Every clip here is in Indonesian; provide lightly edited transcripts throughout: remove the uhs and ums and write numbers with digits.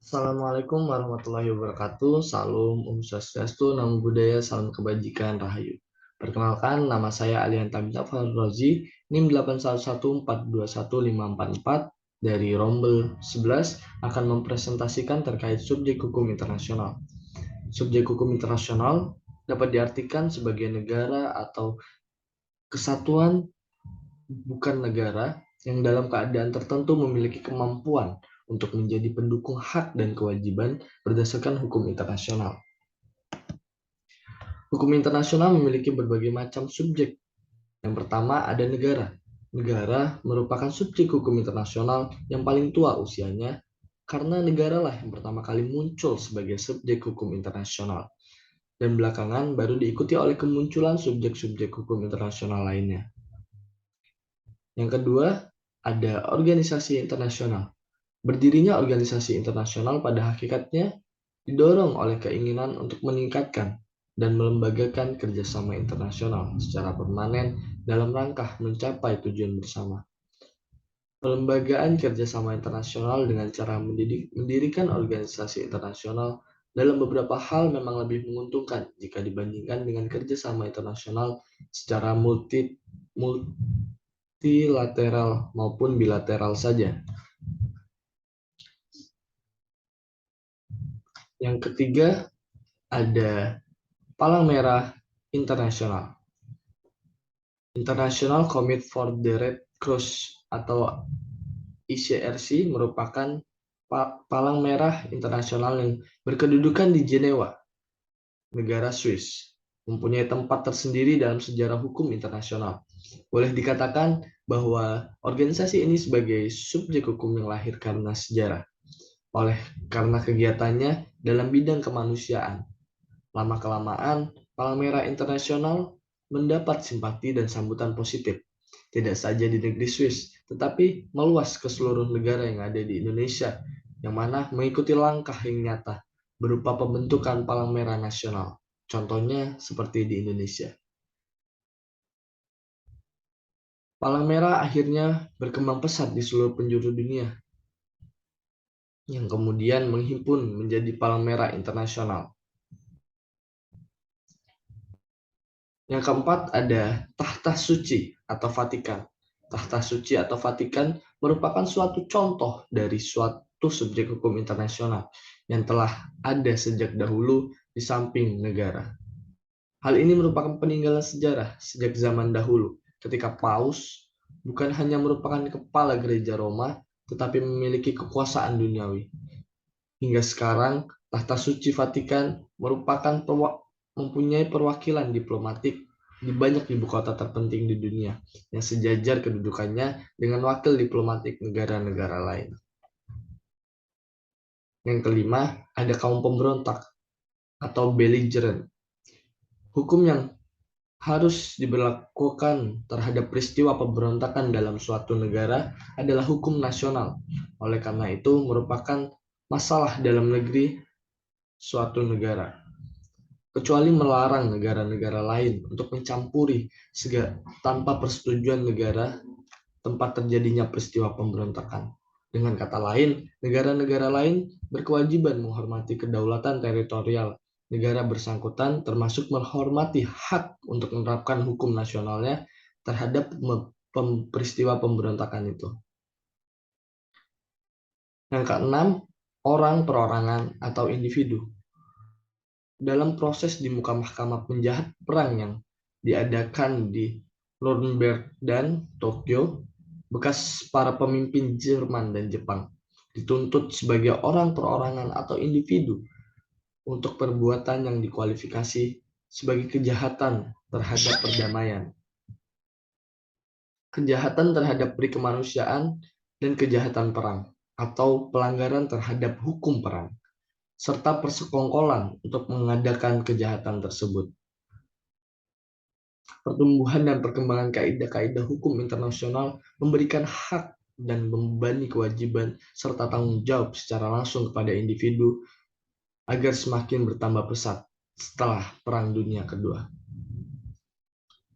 Assalamualaikum warahmatullahi wabarakatuh. Salam Om Swastiastu, Namo Buddhaya, Salam Kebajikan, Rahayu. Perkenalkan, nama saya Alian Tabita Farrozi, NIM 8114215544 dari Rombel 11 akan mempresentasikan terkait subjek hukum internasional. Subjek hukum internasional dapat diartikan sebagai negara atau kesatuan bukan negara yang dalam keadaan tertentu memiliki kemampuan untuk menjadi pendukung hak dan kewajiban berdasarkan hukum internasional. Hukum internasional memiliki berbagai macam subjek. Yang pertama ada negara. Negara merupakan subjek hukum internasional yang paling tua usianya karena negaralah yang pertama kali muncul sebagai subjek hukum internasional. Dan belakangan baru diikuti oleh kemunculan subjek-subjek hukum internasional lainnya. Yang kedua, ada organisasi internasional. Berdirinya organisasi internasional pada hakikatnya didorong oleh keinginan untuk meningkatkan dan melembagakan kerjasama internasional secara permanen dalam rangka mencapai tujuan bersama. Pelembagaan kerjasama internasional dengan cara mendirikan organisasi internasional dalam beberapa hal memang lebih menguntungkan jika dibandingkan dengan kerjasama internasional secara multilateral maupun bilateral saja. Yang ketiga, ada Palang Merah Internasional. International Committee for the Red Cross atau ICRC merupakan palang merah internasional yang berkedudukan di Jenewa, negara Swiss, mempunyai tempat tersendiri dalam sejarah hukum internasional. Boleh dikatakan bahwa organisasi ini sebagai subjek hukum yang lahir karena sejarah, karena kegiatannya dalam bidang kemanusiaan. Lama-kelamaan, Palang Merah Internasional mendapat simpati dan sambutan positif, tidak saja di negeri Swiss, tetapi meluas ke seluruh negara yang ada di Indonesia, yang mana mengikuti langkah yang nyata berupa pembentukan Palang Merah Nasional. Contohnya seperti di Indonesia. Palang Merah akhirnya berkembang pesat di seluruh penjuru dunia, yang kemudian menghimpun menjadi Palang Merah Internasional. Yang keempat ada Tahta Suci atau Vatikan. Tahta Suci atau Vatikan merupakan suatu contoh dari suatu subjek hukum internasional yang telah ada sejak dahulu di samping negara. Hal ini merupakan peninggalan sejarah sejak zaman dahulu ketika Paus bukan hanya merupakan kepala gereja Roma tetapi memiliki kekuasaan duniawi. Hingga sekarang, Tahta Suci Vatikan mempunyai perwakilan diplomatik di banyak ibu kota terpenting di dunia yang sejajar kedudukannya dengan wakil diplomatik negara-negara lain. Yang kelima, ada kaum pemberontak atau belligerent. Hukum yang harus diberlakukan terhadap peristiwa pemberontakan dalam suatu negara adalah hukum nasional. Oleh karena itu, merupakan masalah dalam negeri suatu negara, kecuali melarang negara-negara lain untuk mencampuri tanpa persetujuan negara tempat terjadinya peristiwa pemberontakan. Dengan kata lain, negara-negara lain berkewajiban menghormati kedaulatan teritorial negara bersangkutan, termasuk menghormati hak untuk menerapkan hukum nasionalnya terhadap peristiwa pemberontakan itu. Yang keenam, orang perorangan atau individu. Dalam proses di muka mahkamah penjahat perang yang diadakan di Nuremberg dan Tokyo, bekas para pemimpin Jerman dan Jepang dituntut sebagai orang perorangan atau individu untuk perbuatan yang dikualifikasi sebagai kejahatan terhadap perdamaian, kejahatan terhadap peri kemanusiaan, dan kejahatan perang atau pelanggaran terhadap hukum perang, serta persekongkolan untuk mengadakan kejahatan tersebut. Pertumbuhan dan perkembangan kaidah-kaidah hukum internasional memberikan hak dan membebani kewajiban serta tanggung jawab secara langsung kepada individu agar semakin bertambah pesat setelah Perang Dunia Kedua.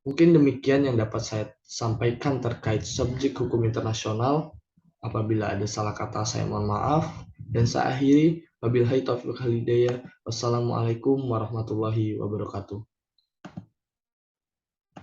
Mungkin demikian yang dapat saya sampaikan terkait subjek hukum internasional. Apabila ada salah kata, saya mohon maaf. Dan saya akhiri, wabillahi taufiq wal hidayah. Wassalamualaikum warahmatullahi wabarakatuh.